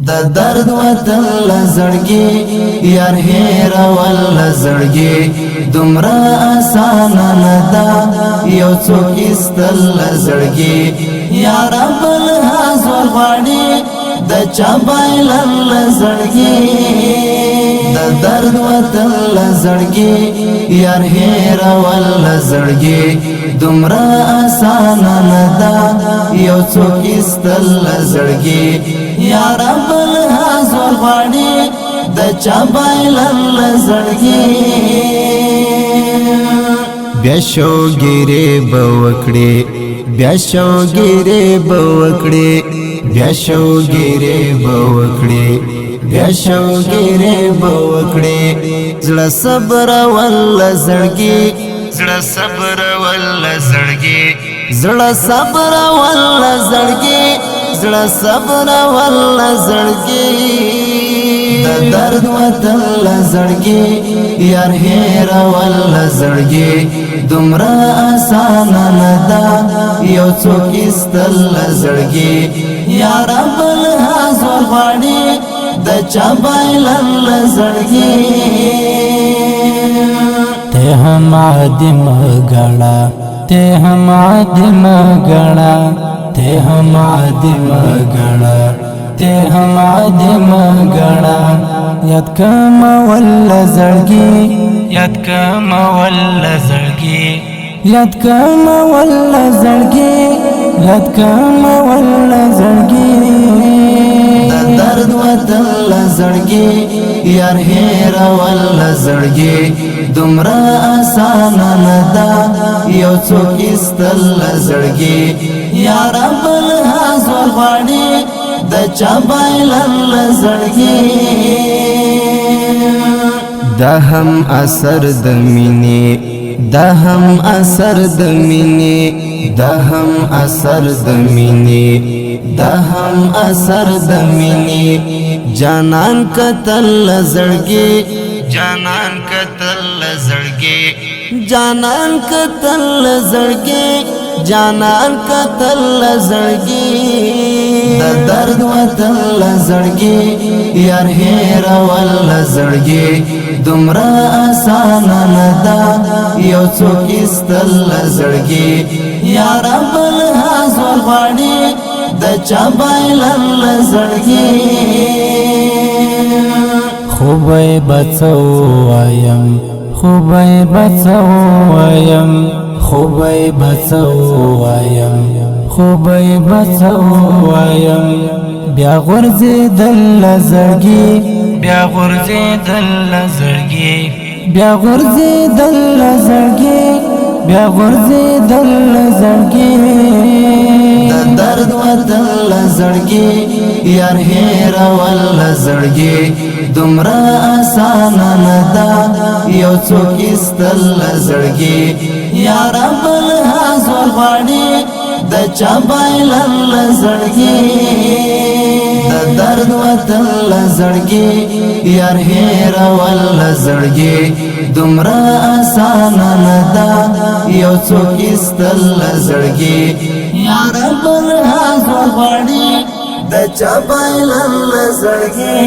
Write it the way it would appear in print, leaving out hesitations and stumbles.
د درد وطن لزړګي یار هیر ول زړګي دومره آسان نه دا یو څوک استل لزړګي یار بل حاضر غړي د چا بایل لزړګي د درد وطن لزړګي یار هیر ول زړګي دومره آسان نه دا یو څوک استل لزړګي یار بل حاضر غړي د چا بایل لزړګي بیا شوګيري بوکړي بیا شوګيري بوکړي بیا شوګيري بوکړي بیا شوګيري بوکړي زړه صبر ول زړګي زړه صبر ول زړګي زړه صبر ول زړګي زړه صبر ول زړګي د درد وطن لزړګي یار هیر ول زړګي دومره آسان نه دا یو څوک استل لزړګي یار بل حاضر غړي د چا بایل لزړګي ته هم عدم غړا ته هم عدم غړا ته هم عدم غړا ته هم عدم غړا یاد کم ول زړګي یاد کم ول زړګي یاد کم ول زړګي یاد کم ول زړګي د درد وطن لزړګي یار هیر ول زړګي دومره آسان نه دا یو څوک استل لزړګي یار بل حاضر غړي د چا بایل لزړګي دا هم اثر د مینې دا هم اثر د مینې دا هم اثر د مینې دا هم اثر د مینې جانان قتل لزړګي جانان قتل لزړګي جانان قتل لزړګي جانان قتل لزړګي د درد وطن لزړګي یار هیر ول زړګي دومره آسان نه دا یو څوک استل لزړګي یار بل حاضر غړي د چا بایل لزړګي خوبای بچو وایم خوبای بچو وایم خوبای بچو وایم خوبای بچو وایم بیا غرزه دل زړګي بیا غرزه دل زړګي بیا غرزه دل زړګي بیا غرزه دل زړګي د درد وطن لزړګي یار هیر ول زړګي دومره آسان نه دا یو څوک استل لزړګي یار بل حاضر غړي د چا بایل لزړګي د درد وطن لزړګي یار هیر ول زړګي دومره آسان نه دا یو څوک استل لزړګي یار بل حاضر غړي د چا بایل لزړګي